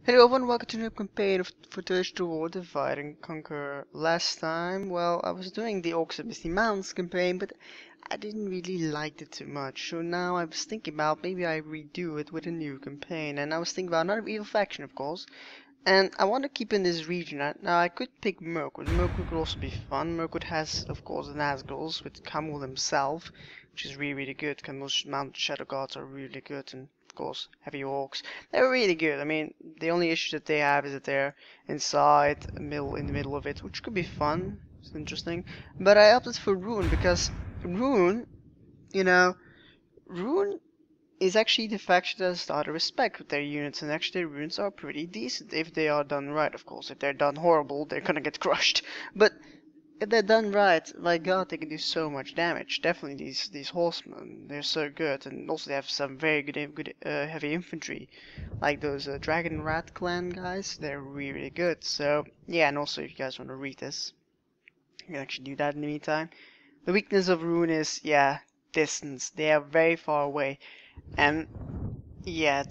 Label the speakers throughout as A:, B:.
A: Hello everyone, welcome to a new campaign of Footage Toward Divide and Conquer. Last time, well, I was doing the Orcs of Misty Mountains campaign, but I didn't really like it too much. So now I was thinking about maybe I redo it with a new campaign, and I was thinking about another evil faction, of course. And I want to keep in this region. Now I could pick Mirkwood. Mirkwood could also be fun. Mirkwood has, of course, the Nazguls with Kamul himself, which is really good. Kamul's mounted shadow guards are really good, and of course, heavy orcs. They're really good. I mean, the only issue that they have is that they're inside a middle in the middle of it, which could be fun. It's interesting. But I opted for Rhûn because Rhûn, you know, Rhûn is actually the faction that started respect with their units, and actually their units are pretty decent if they are done right, of course. If they're done horrible, they're gonna get crushed. But if they're done right, my god, they can do so much damage. Definitely these horsemen, they're so good, and also they have some very good heavy infantry, like those Dragon Rat clan guys. They're really good. So yeah, and also if you guys want to read this, you can actually do that in the meantime. The weakness of Rhûn is, yeah, distance. They are very far away, and yeah,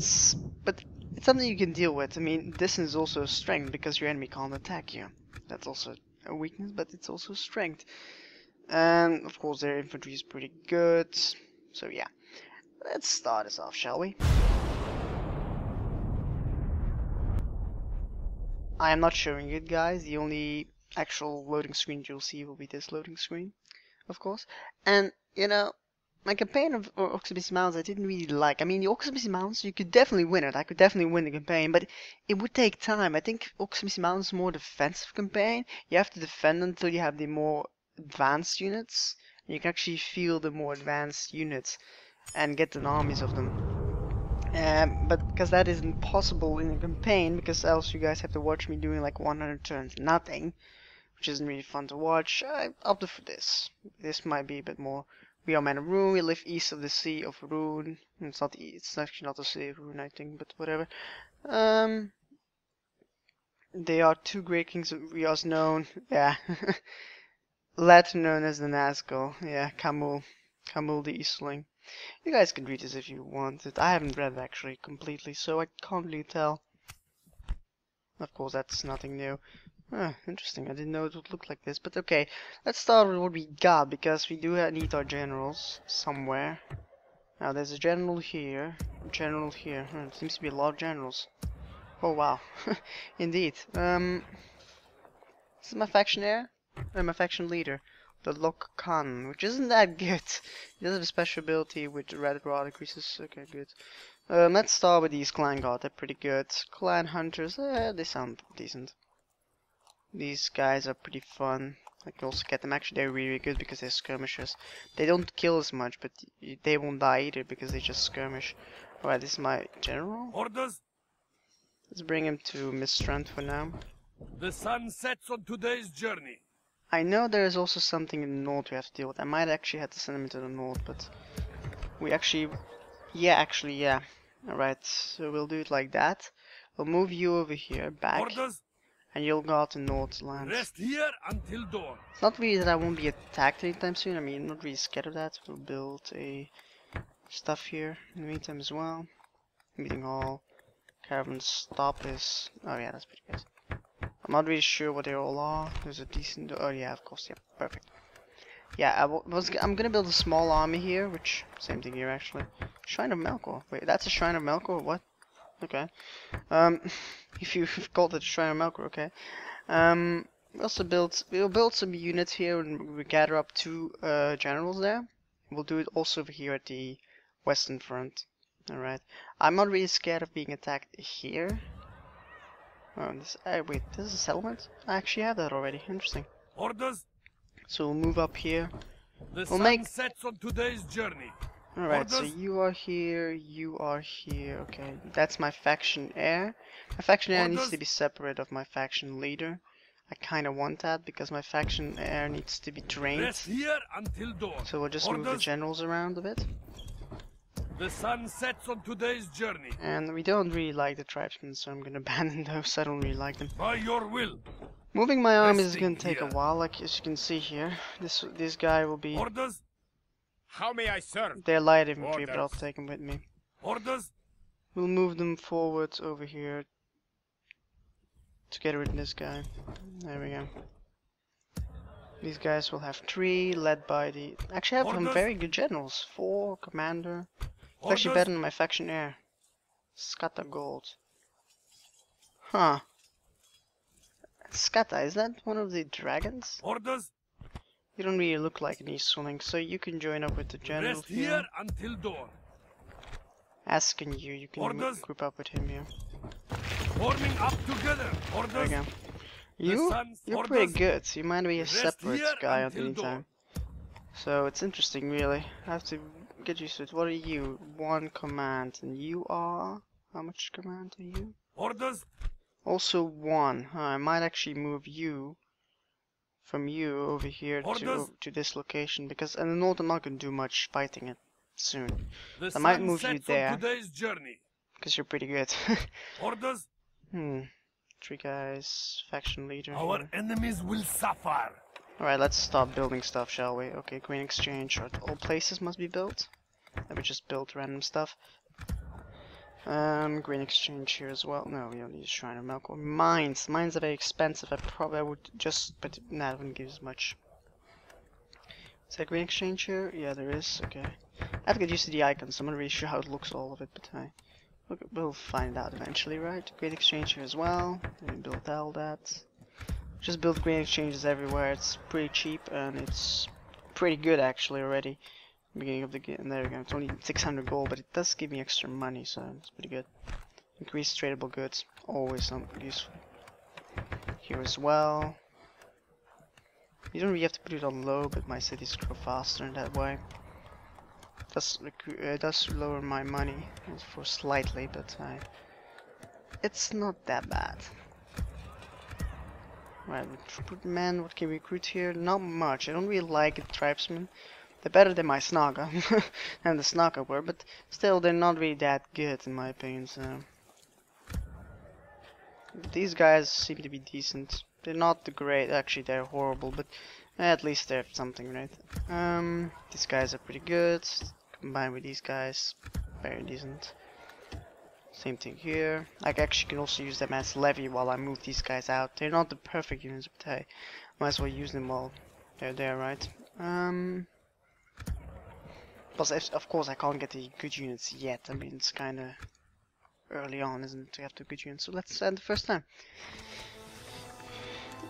A: but it's something you can deal with. I mean, distance is also a strength because your enemy can't attack you. That's also a weakness, but it's also a strength. And of course, their infantry is pretty good. So yeah, let's start this off, shall we? I am not showing it, guys. The only actual loading screen you'll see will be this loading screen, of course. And you know, my campaign of Orcs of Misty Mountains I didn't really like. I mean, the Orcs of Misty Mountains, you could definitely win it. I could definitely win the campaign, but it would take time. I think Orcs of Misty Mountains is more defensive campaign. You have to defend until you have the more advanced units. You can actually feel the more advanced units and get an armies of them. But because that isn't possible in a campaign, because else you guys have to watch me doing like 100 turns nothing, which isn't really fun to watch, I opted for this. This might be a bit more. We are men of Rhûn. We live east of the Sea of Rhûn. It's actually not the Sea of Rhûn, I think, but whatever. They are two great kings of Rios known. Yeah. Later known as the Nazgul. Yeah, Kamul the Eastling. You guys can read this if you want it. I haven't read it actually completely, so I can't really tell. Of course, that's nothing new. Interesting. I didn't know it would look like this, but okay. Let's start with what we got, because we do need our generals somewhere. Now, there's a general here, There seems to be a lot of generals. Oh, wow. Indeed. This is my faction heir? My faction leader. The Lok Khan, which isn't that good. He does have a special ability with red rod increases. Okay, good. Let's start with these clan guard. They're pretty good. Clan hunters, they sound decent. These guys are pretty fun. I can also get them. Actually, they're really good because they're skirmishers. They don't kill as much, but they won't die either because they just skirmish. Alright, this is my general.
B: Orders?
A: Let's bring him to Mistrand for now.
B: The sun sets on today's journey.
A: I know there is also something in the north we have to deal with. I might actually have to send him into the north, but we actually... Yeah. Alright, so we'll do it like that. We'll move you over here, back.
B: Orders?
A: And you'll go out to Northland.
B: Rest here until dawn.
A: It's not really that I won't be attacked anytime soon. I mean, I'm not really scared of that. We'll build a stuff here in the meantime as well. Meeting all. Caravan stop is... Oh yeah, that's pretty good. I'm not really sure what they all are. There's a decent... Oh yeah, of course, yeah, perfect. Yeah, I'm gonna build a small army here, which... Same thing here, actually. Shrine of Melkor. Wait, that's a Shrine of Melkor? What? Okay. If you called it Shrine of Melkor, okay. We'll build some units here and we gather up 2 generals there. We'll do it also over here at the western front. Alright. I'm not really scared of being attacked here. Wait, this is a settlement? I actually have that already. Interesting.
B: Orders?
A: So we'll move up here.
B: The sun sets on today's journey.
A: Alright, so you are here, okay. That's my faction heir. My faction heir needs to be separate of my faction leader. I kinda want that because my faction heir needs to be trained.
B: Rest here until dawn.
A: So we'll just move the generals around a bit.
B: The sun sets on today's journey.
A: And we don't really like the tribesmen, so I'm gonna abandon those. I don't really like them.
B: By your will.
A: Moving my army is gonna take a while, like as you can see here. This guy will be...
B: Orders? How may I serve?
A: They're light infantry, but I'll take them with me.
B: Orders?
A: We'll move them forward over here together with this guy. There we go. These guys will have 3, led by the... Actually, I have some very good generals. 4, commander. It's actually better than my faction heir. Skata gold. Huh. Skata, is that one of the dragons?
B: Orders.
A: You don't really look like an Eastling, so you can join up with the general
B: Rest
A: here.
B: here until dawn.
A: Asking you can group up with him here.
B: Forming up together. Orders.
A: There you go. You're pretty good, so you might be a separate guy at any time. So it's interesting, really. I have to get used to it. What are you? 1 command, and you are... How much command are you?
B: Orders.
A: Also 1. I might actually move you from you over here to this location, because in the north I'm not going to do much fighting it soon. So I might move you there, because you're pretty good.
B: Orders.
A: 3 guys, faction leader.
B: Our enemies will suffer.
A: Alright, let's stop building stuff, shall we? Okay, green exchange. All places must be built. Let me just build random stuff. Green exchange here as well. No, we don't need a shrine of milk. Or mines. Mines are very expensive. I probably would just, but that wouldn't give as much. Is there green exchange here? Yeah, there is. Okay. I have to get used to the icons. I'm not really sure how it looks, all of it, but we'll find out eventually, right? Green exchange here as well. Build all that. Just build green exchanges everywhere. It's pretty cheap and it's pretty good actually already. Beginning of the game. There we go. It's only 600 gold, but it does give me extra money, so it's pretty good. Increased tradable goods, always something useful. Here as well. You don't really have to put it on low, but my cities grow faster in that way. It does lower my money for slightly, but it's not that bad. Right, recruitment, what can we recruit here? Not much. I don't really like the tribesmen. They're better than my Snaga, and the Snaga were, but still they're not really that good in my opinion, so... These guys seem to be decent. They're not the great, actually they're horrible, but at least they're something, right? These guys are pretty good, combined with these guys, very decent. Same thing here. I actually can also use them as levy while I move these guys out. They're not the perfect units, but hey, might as well use them while they're there, right? Plus, of course, I can't get the good units yet. I mean, it's kind of early on, isn't it, to have the good units? So let's end the first time.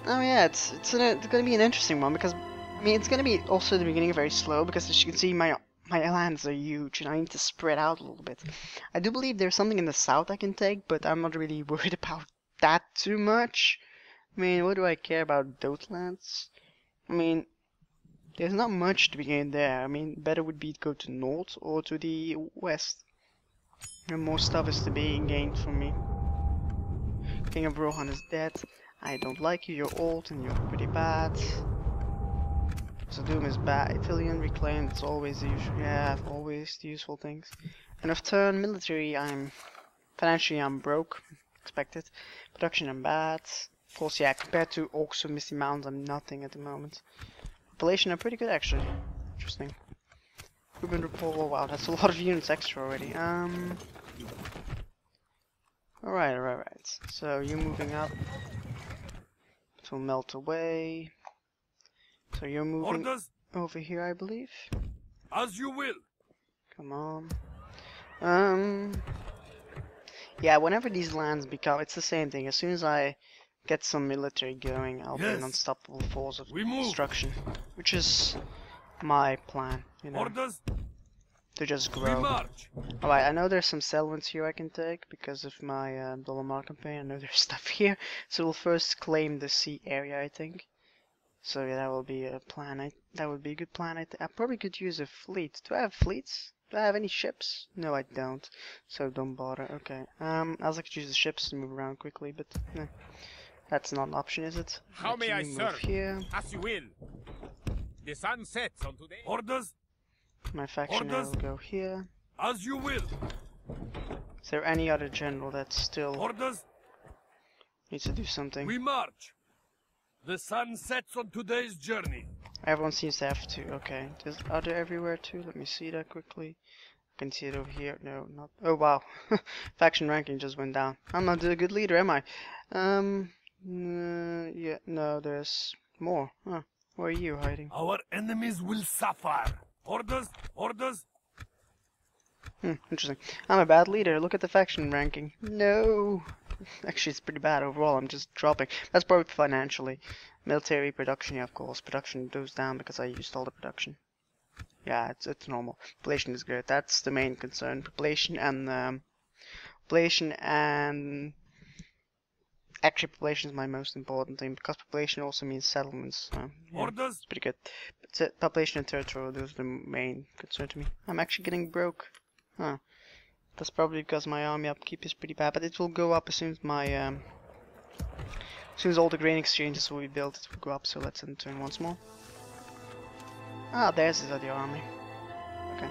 A: Oh yeah, it's gonna be an interesting one because I mean it's gonna be also at the beginning very slow because as you can see my lands are huge and I need to spread out a little bit. I do believe there's something in the south I can take, but I'm not really worried about that too much. I mean, what do I care about those lands? I mean, there's not much to be gained there. I mean, better would be to go to north or to the west. And more stuff is to be gained from me. King of Rhûn is dead. I don't like you, you're old and you're pretty bad. So Doom is bad. Italian reclaimed, it's always the usual. Yeah, always the useful things. And of turn, military, financially I'm broke. Expected. Production I'm bad. Of course, yeah, compared to Orcs of Misty Mountains, I'm nothing at the moment. Population are pretty good actually. Interesting. Urban report, oh wow, that's a lot of units extra already. Alright. So you're moving up. It will melt away. So you're moving over here, I believe.
B: As you will.
A: Come on. Yeah, whenever these lands become, it's the same thing. As soon as I get some military going, I'll be an unstoppable force of destruction, which is my plan, you know. To just grow. Alright, I know there's some settlements here I can take because of my Dolomar campaign. I know there's stuff here, so we'll first claim the sea area, I think. So yeah, that will be a plan. That would be a good plan. I probably could use a fleet. Do I have fleets? Do I have any ships? No, I don't. So don't bother. Okay. I could use the ships to move around quickly, but no. That's not an option, is it?
C: How may I serve?
A: Here.
C: As you will. The sun sets on today.
B: Orders.
A: My faction will go here.
B: As you will.
A: Is there any other general that still needs to do something?
B: We march. The sun sets on today's journey.
A: Everyone seems to have to. Okay. Are there everywhere too? Let me see that quickly. I can see it over here. No, not. Oh wow. Faction ranking just went down. I'm not a good leader, am I? Yeah, no, there's more. Huh. Where are you hiding?
B: Our enemies will suffer. Orders? Orders?
A: Interesting. I'm a bad leader. Look at the faction ranking. No. Actually, it's pretty bad overall. I'm just dropping. That's probably financially. Military production, yeah, of course. Production goes down because I used all the production. Yeah, it's normal. Population is good. That's the main concern. Population and actually, population is my most important thing because population also means settlements. So, yeah,
B: Orders?
A: it's pretty good. But population and territory, those are the main concern to me. I'm actually getting broke. Huh. That's probably because my army upkeep is pretty bad, but it will go up as soon as my as soon as all the grain exchanges will be built. It will go up. So let's end turn once more. Ah, there's his other army. Okay.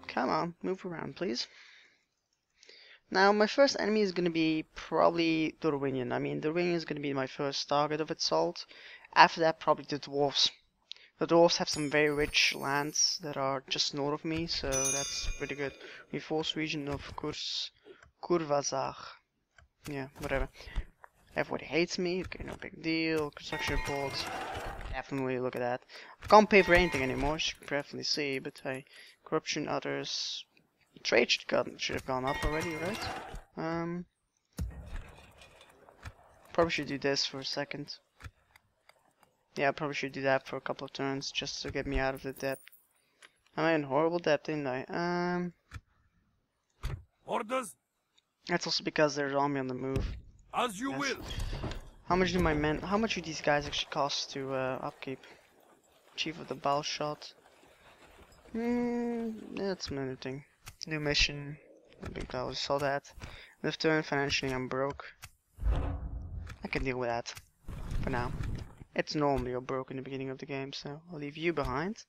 A: Come on, move around, please. Now, my first enemy is going to be probably the Rhûn. I mean, the Rhûn is going to be my first target of assault. After that, probably the dwarves. The dwarves have some very rich lands that are just north of me, so that's pretty good. Reinforced region of Kurvazar. Yeah, whatever. Everybody hates me. Okay, no big deal. Construction reports. Definitely look at that. I can't pay for anything anymore, as you can definitely see, but hey, corruption, others. Trade should have gone up already, right? Probably should do this for a second. Yeah, I probably should do that for a couple of turns just to get me out of the debt. I'm in horrible debt, didn't I?
B: Orders?
A: That's also because there's army on the move.
B: As you
A: Yes.
B: will.
A: How much do these guys actually cost to upkeep? Chief of the Ball Shot. That's another thing. New mission. No big deal, I saw that. This turn, financially I'm broke. I can deal with that. For now. It's normally you're broke in the beginning of the game, so I'll leave you behind.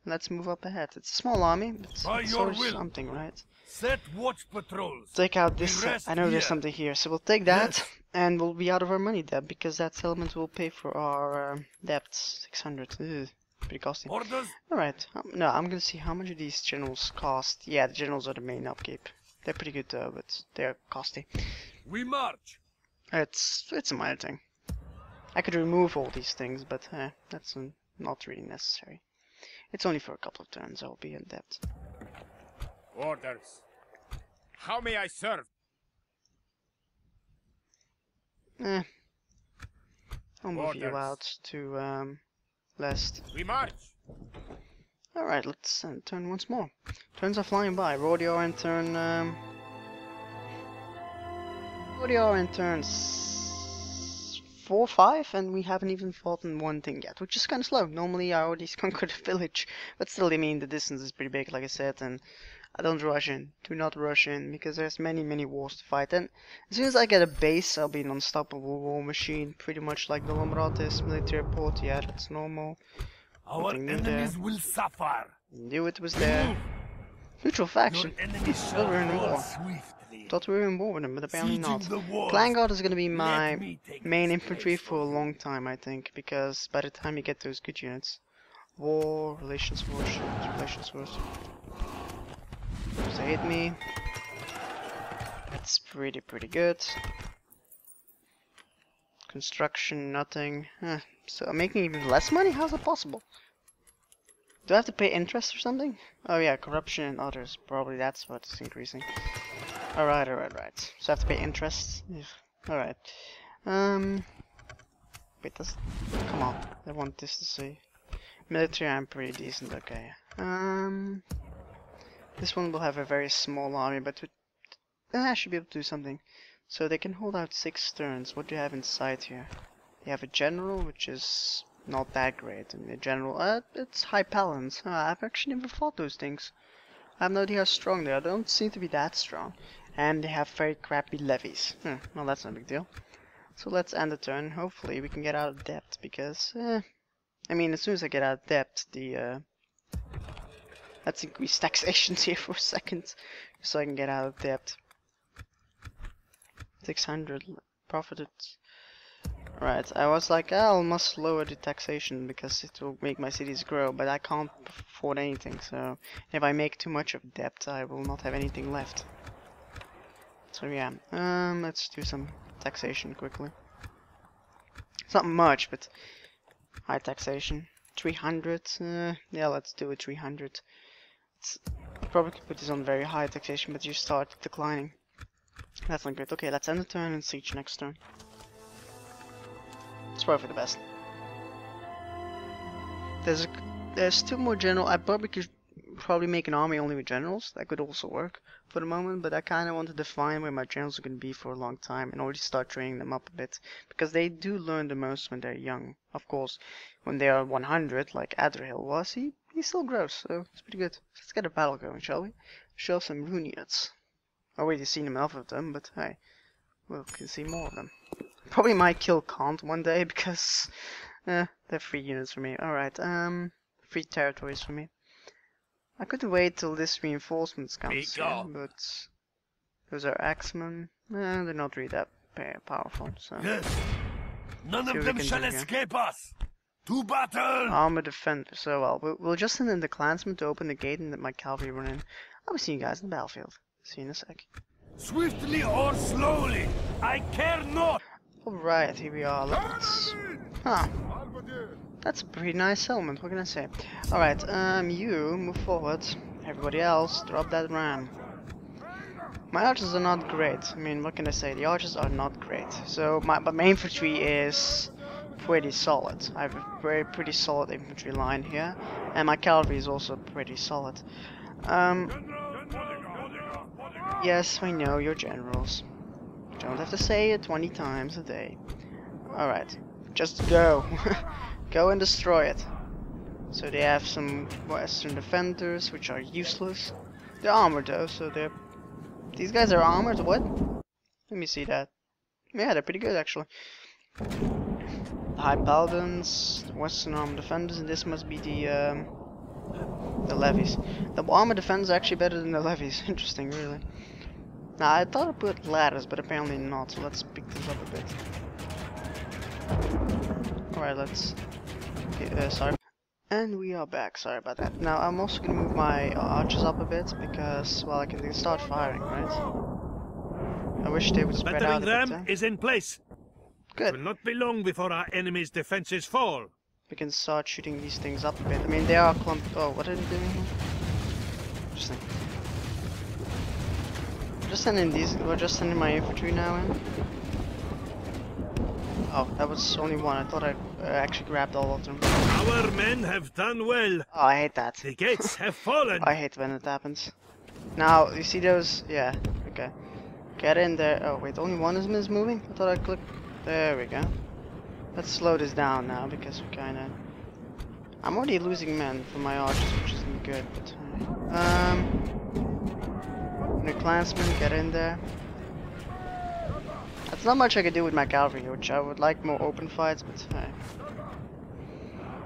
A: Let's move up ahead. It's a small army, but
B: By
A: it's
B: your
A: always
B: will.
A: something, right?
B: Set watch patrols.
A: Take out this.
B: rest
A: I know there's
B: here.
A: something here, so we'll take that,
B: Yes.
A: and we'll be out of our money debt because that settlement will pay for our debts. 600. Ugh, pretty costly.
B: Orders?
A: Alright, no, I'm gonna see how much of these generals cost. Yeah, the generals are the main upkeep. They're pretty good though, but they're costly.
B: We march.
A: It's a minor thing. I could remove all these things, but that's not really necessary. It's only for a couple of turns I'll be in debt.
C: Orders. How may I serve?
A: I'll move you
C: Orders.
A: out to lest.
C: We march.
A: Alright, let's turn once more. Turns are flying by. Rodeo in turn. Rodeo in turn 4, 5, and we haven't even fought in one thing yet, which is kind of slow. Normally I already conquered a village, but still, I mean, the distance is pretty big, like I said, and I don't rush in. Do not rush in, because there's many wars to fight, and as soon as I get a base, I'll be an unstoppable war machine, pretty much like the Lomratis military port. Yeah, that's normal.
B: Our
A: Nothing new there.
B: enemies will suffer.
A: Knew it was there. Neutral
B: Your
A: faction.
B: enemies
A: Thought
B: shall
A: we were in
B: fall
A: war.
B: swiftly.
A: Thought we were in war with them, but apparently
B: Sieging
A: not.
B: the walls.
A: Clan Guard is gonna be
B: Let
A: my
B: me take
A: main
B: this
A: infantry
B: place
A: for a
B: from you.
A: long time, I think, because by the time you get those good units, war, relations wars, relations wars. They hit me. That's pretty good. Construction, nothing. So I'm making even less money? How's that possible? Do I have to pay interest or something? Oh yeah, corruption and others. Probably that's what's increasing. Alright. So I have to pay interest? Alright. Wait, come on. I want this to see. Military, I'm pretty decent, okay. This one will have a very small army, but I should be able to do something. So they can hold out 6 turns. What do you have inside here? You have a general, which is not that great. And the general, it's high paladins. I've actually never fought those things. I have no idea how strong they are. They don't seem to be that strong. And they have very crappy levies. Well, that's no big deal. So let's end the turn. Hopefully we can get out of debt, because, I mean, as soon as I get out of debt, let's increase taxations here for a second, so I can get out of debt. 600 profited. Right, I was like, I must lower the taxation because it will make my cities grow, but I can't afford anything, so if I make too much of debt, I will not have anything left. It's So yeah, let's do some taxation quickly. It's not much, but high taxation. 300. Yeah, let's do it. 300. It's probably could put this on very high taxation, but you start declining. That's not good. Okay, let's end the turn and siege next turn. It's probably for the best. There's 2 more general. I probably could make an army only with generals. That could also work for the moment, but I kind of want to define where my generals are going to be for a long time and already start training them up a bit, because they do learn the most when they're young. Of course, when they are 100, like Adriel was, he still grows, so it's pretty good. Let's get a battle going, shall we? Show some Rhûn units. Already seen enough of them, but hey, we can see more of them. Probably might kill Kant one day because they're free units for me. Alright, free territories for me. I could wait till this reinforcements comes here, but those are axemen. They're not really that powerful, so...
B: Yes! None of them shall escape us! To battle!
A: Armor defender, so well. We'll just send in the clansmen to open the gate and let my cavalry run in. I'll see you guys in the battlefield. See you in a sec.
B: Swiftly or slowly, I care not!
A: Alright, here we are. Let's... Huh. That's a pretty nice settlement, what can I say? Alright, you move forward. Everybody else, drop that ram. My archers are not great. I mean, what can I say? The archers are not great. So, my infantry is pretty solid. I have a pretty solid infantry line here. And my cavalry is also pretty solid. Yes, I know, you're generals. Don't have to say it 20 times a day. Alright, just go. Go and destroy it. So they have some western defenders, which are useless. They're armored though, so they're... These guys are armored? What? Let me see that. Yeah, they're pretty good actually. The high paladins, the western armored defenders, and this must be the levies. The armored defenders are actually better than the levies. Interesting, really. Now, I thought I put ladders, but apparently not, so let's pick this up a bit. Alright, let's... Okay, sorry. And we are back, sorry about that. Now, I'm also gonna move my archers up a bit, because, well, I can start firing, right? I wish they would spread out a bit.
B: Battering ram is in place.
A: Good.
B: It will not be long before our enemy's defenses fall.
A: We can start shooting these things up a bit. I mean, they are clumped... Oh, what are they doing here? Interesting. Just sending these... We're just sending my infantry now in. Oh, that was only one. I thought I actually grabbed all of them.
B: Our men have done well.
A: Oh, I hate that.
B: The gates have fallen.
A: I hate when it happens. Now, you see those? Yeah, okay. Get in there. Oh, wait, only one is moving? I thought I clicked... There we go. Let's slow this down now, because we kinda... I'm already losing men for my archers, which isn't good, but... The clansmen, get in there. That's not much I could do with my cavalry, which I would like more open fights, but hey.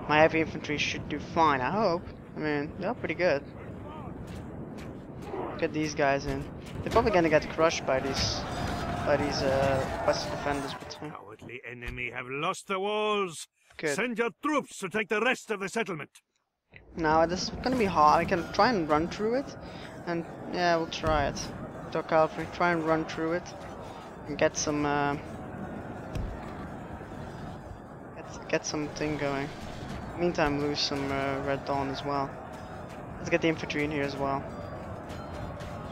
A: My heavy infantry should do fine, I hope. I mean, they're pretty good. Get these guys in. They're probably gonna get crushed by these western defenders, but hey.
B: Cowardly enemy have lost the walls.
A: Good.
B: Send your troops to take the rest of the settlement.
A: Now, this is gonna be hard. I can try and run through it, and yeah, we'll try it. DaC cavalry, try and run through it, and get some get something going. Meantime, lose some Red Dawn as well. Let's get the infantry in here as well.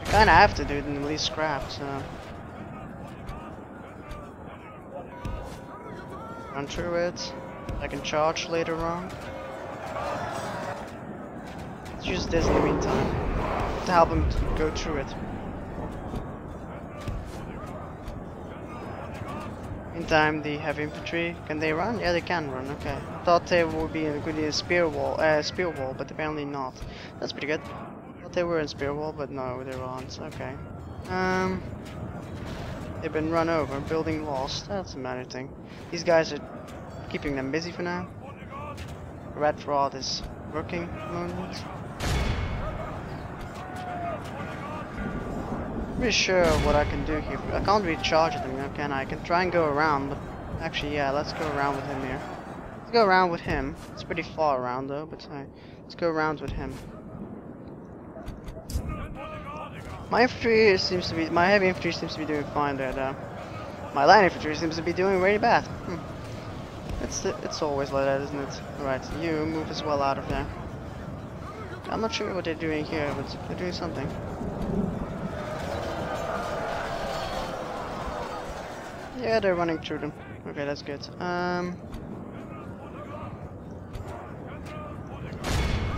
A: We kinda have to do it in the least scrap, so run through it. I can charge later on. Let's use this in the meantime to help him to go through it. Meantime, the heavy infantry, can they run? Yeah, they can run. Okay. I thought they would be in a spear wall, but apparently not. That's pretty good. I thought they were in spear wall, but no, they aren't. Okay. They've been run over. Building lost. That's a minor thing. These guys are keeping them busy for now. Red Rod is working at the moment. I'm pretty sure what I can do here. I can't really charge at them, can I? I can try and go around, but actually, yeah, let's go around with him here. Let's go around with him. It's pretty far around though, but let's go around with him. My infantry seems to be, my heavy infantry seems to be doing fine there though. My light infantry seems to be doing really bad. It's always like that, isn't it? Alright, you move as well out of there. I'm not sure what they're doing here, but they're doing something. Yeah, they're running through them. Okay, that's good.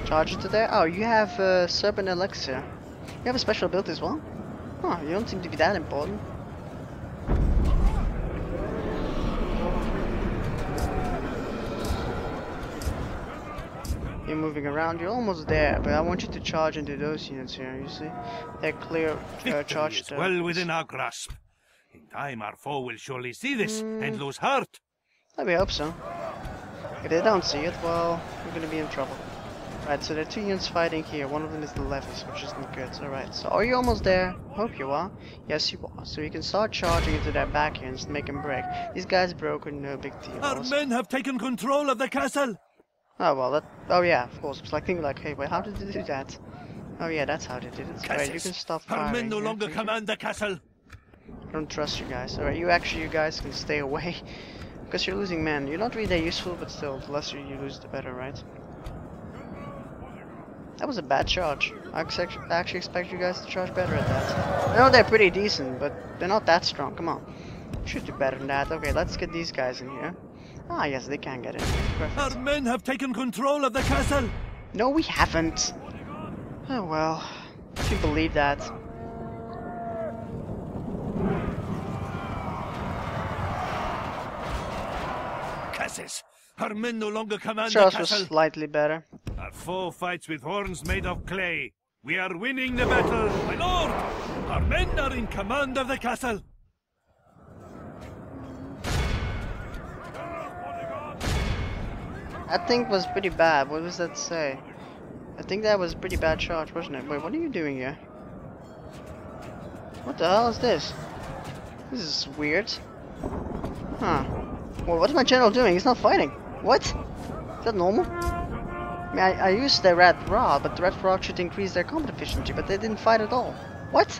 A: Charge into there. Oh, you have Serpent Elixir. You have a special ability as well? Oh, you don't seem to be that important. You're moving around, you're almost there, but I want you to charge into those units here, you see? They're clear, charged.
B: Well within our grasp. In time our foe will surely see this and lose heart.
A: We hope so. If they don't see it, well, we're gonna be in trouble. Right, so there are two units fighting here. One of them is the levies, which isn't good. Alright, so are you almost there? Hope you are. Yes, you are. So you can start charging into their back here and just make them break. These guys broken, no big deal.
B: Our men have taken control of the castle.
A: Oh, well, that... Oh, yeah, of course. It's like thinking like, hey, wait, how did they do that? Oh, yeah, that's how they did it. Alright, you can stop firing.
B: Our men no longer command the castle.
A: I don't trust you guys. Alright, you guys can stay away. Because you're losing men. You're not really that useful, but still, the less you lose, the better, right? That was a bad charge. I actually expect you guys to charge better at that. I know they're pretty decent, but they're not that strong. Come on. Should do better than that. Okay, let's get these guys in here. Ah, yes, they can get in. Perfect.
B: Our men have taken control of the castle.
A: No, we haven't. Oh, well. If you believe that.
B: Cassis, our men no longer command the
A: Charles
B: castle.
A: was slightly better.
B: Our foe fights with horns made of clay. We are winning the battle, my lord! Our men are in command of the castle.
A: That thing was pretty bad. What does that say? I think that was a pretty bad charge, wasn't it? Wait, what are you doing here? What the hell is this? This is weird. Huh. Well, what is my general doing? He's not fighting. What? Is that normal? I mean, I used the red rod, but the red rod should increase their combat efficiency, but they didn't fight at all. What?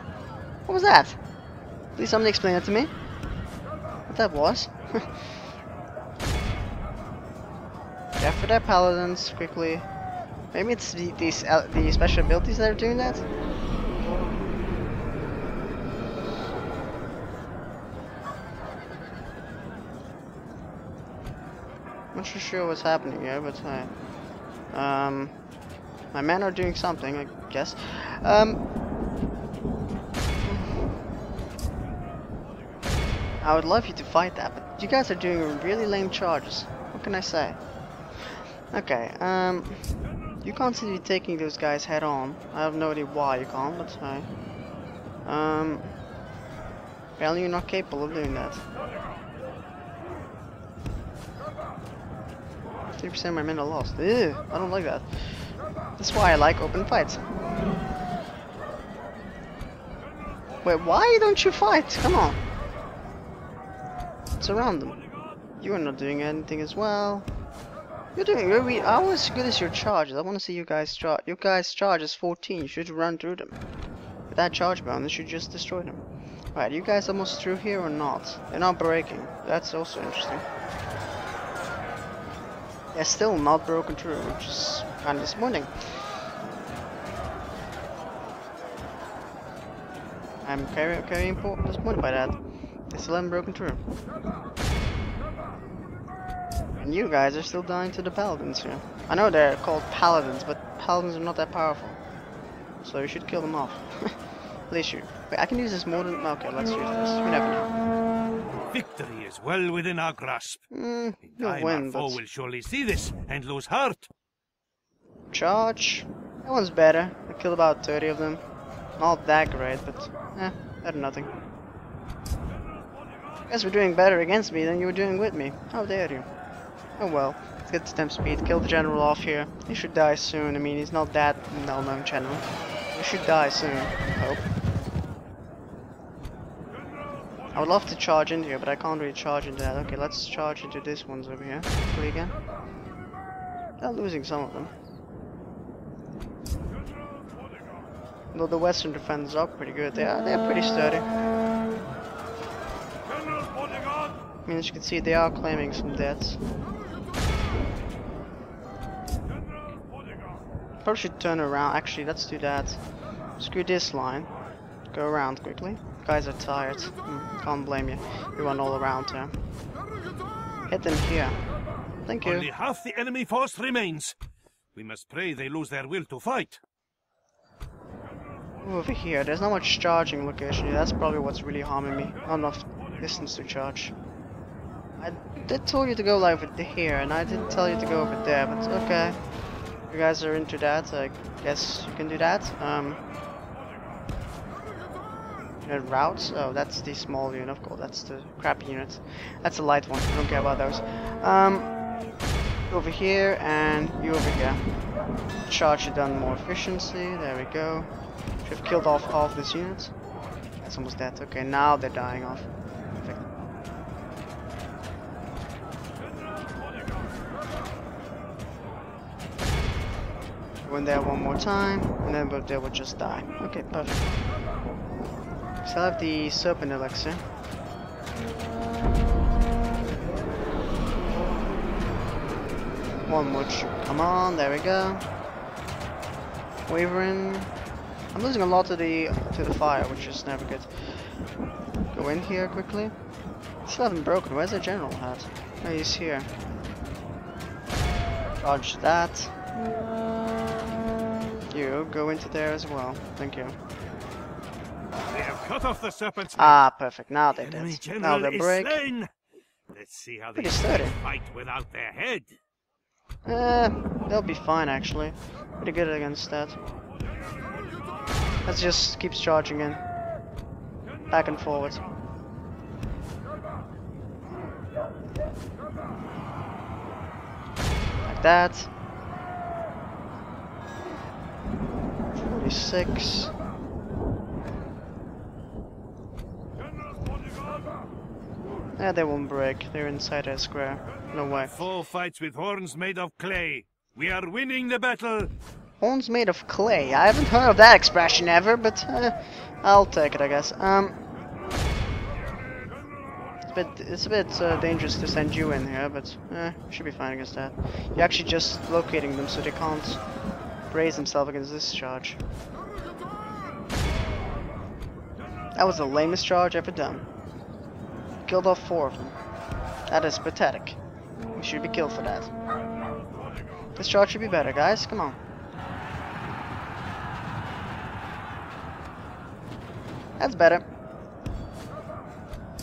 A: What was that? Please somebody explain that to me. What that was? Yeah, for their paladins, quickly. Maybe it's the special abilities that are doing that? Not sure what's happening here, but my men are doing something, I guess. I would love you to fight that, but you guys are doing really lame charges. What can I say? Okay, you can't seem to be taking those guys head on. I have no idea why you can't, but hey. Apparently you're not capable of doing that. 50% of my men are lost. Ew, I don't like that. That's why I like open fights. Wait, why don't you fight? Come on. Surround them. You are not doing anything as well. You're doing really. How as good as your charges? I want to see you guys charge. Your guys' charge is 14. You should run through them. With that charge bonus, you should just destroy them. Right, you guys almost through here or not? They're not breaking. That's also interesting. They're still not broken through, which is kind of disappointing. I'm very disappointed by that. They still haven't broken through. And you guys are still dying to the paladins here. I know they're called paladins, but paladins are not that powerful. So you should kill them off. At least you. Wait, I can use this more than... Okay, let's use this. You never know.
B: Victory is well within our grasp.
A: You'll
B: Time
A: win,
B: our foe
A: but...
B: will surely see this and lose heart.
A: Charge. That one's better. I killed about 30 of them. Not that great, but... better than nothing. You guys were doing better against me than you were doing with me. How dare you? Oh well. Let's get stamp speed. Kill the general off here. He should die soon. I mean, he's not that well-known general. He should die soon, I hope. I would love to charge into here, but I can't really charge into that. Okay, let's charge into this one's over here. Quickly again. They're losing some of them. Though the Western defenders are pretty good. They're pretty sturdy. I mean, as you can see, they are claiming some debts. Probably should turn around. Actually, let's do that. Screw this line. Go around quickly. Guys are tired. Can't blame you. You run all around here. Hit them here. Thank you.
B: Only half the enemy force remains. We must pray they lose their will to fight.
A: Over here, there's not much charging location. That's probably what's really harming me. Not enough distance to charge. I did tell you to go like over here, and I didn't tell you to go over there, but okay. You guys are into that, I guess you can do that. Routes? Oh, that's the small unit, of course. That's the crappy unit. That's a light one. I don't care about those. Over here, and you over here. Charge it done more efficiency. There we go. Should have killed off half this unit. That's almost dead. Okay, now they're dying off. Perfect. Go in there one more time, and then they will just die. Okay, perfect. Still have the Serpent Elixir. One more come on, there we go. Wavering. I'm losing a lot to the fire, which is never good. Go in here quickly. Still haven't broken. Where's the general at? Oh, he's here. Dodge that. You go into there as well. Thank you.
B: They have cut off the serpent's head.
A: Ah, perfect. Now they're
B: Enemy
A: dead.
B: general
A: Now they
B: is
A: break.
B: slain. Let's see how they
A: Pretty sturdy.
B: fight without their head.
A: They'll be fine actually. Pretty good against that. Let's just keep charging in. Back and forward. Like that. 46. Yeah, they won't break. They're inside a square. No way.
B: Foe fights with horns made of clay. We are winning the battle.
A: Horns made of clay. I haven't heard of that expression ever, but I'll take it, I guess. It's a bit dangerous to send you in here, but should be fine against that. You're actually just locating them so they can't brace themselves against this charge. That was the lamest charge ever done. Killed off 4 of them. That is pathetic. We should be killed for that. This charge should be better, guys. Come on. That's better.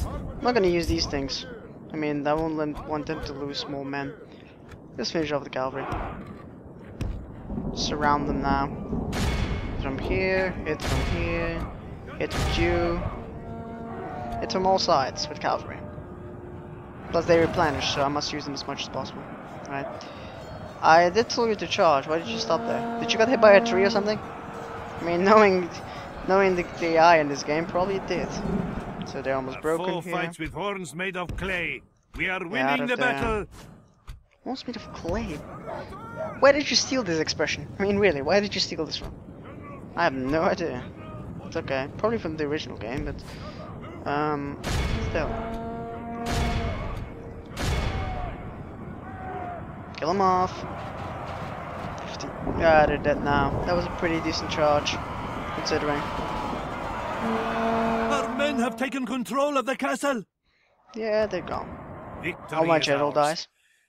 A: I'm not gonna use these things. I mean, I won't want them to lose more men. Just finish off the cavalry. Surround them now. From here, hit from here, hit with you. Hit from all sides with cavalry. Plus they replenish, so I must use them as much as possible. Right. I did tell you to charge. Why did you stop there? Did you get hit by a tree or something? I mean, knowing the AI in this game, probably it did. So they're almost broken
B: Foe
A: here.
B: fights with horns made of clay. We are winning the battle.
A: Horns made of clay. Where did you steal this expression? I mean, really, where did you steal this from? I have no idea. It's okay, probably from the original game, but still. Kill him off. 50. Yeah, they're dead now. That was a pretty decent charge, considering.
B: Our men have taken control of the castle.
A: Yeah, they're gone.
B: Victory
A: All my
B: is
A: general
B: ours.
A: dies.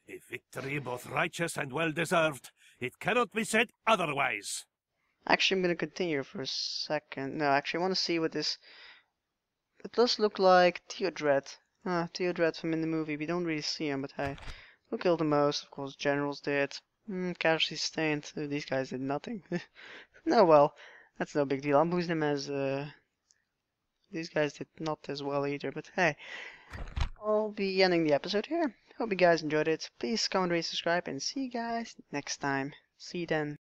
B: A victory both righteous and well deserved. It cannot be said otherwise.
A: Actually, I'm gonna continue for a second. No, actually, I want to see what this. It does look like Theodred. Theodred from in the movie. We don't really see him, but hey, who killed the most? Of course, generals did. Casualties sustained. These guys did nothing. No, well, that's no big deal. I'm using them as. These guys did not as well either, but hey, I'll be ending the episode here. Hope you guys enjoyed it. Please comment, rate, subscribe, and see you guys next time. See you then.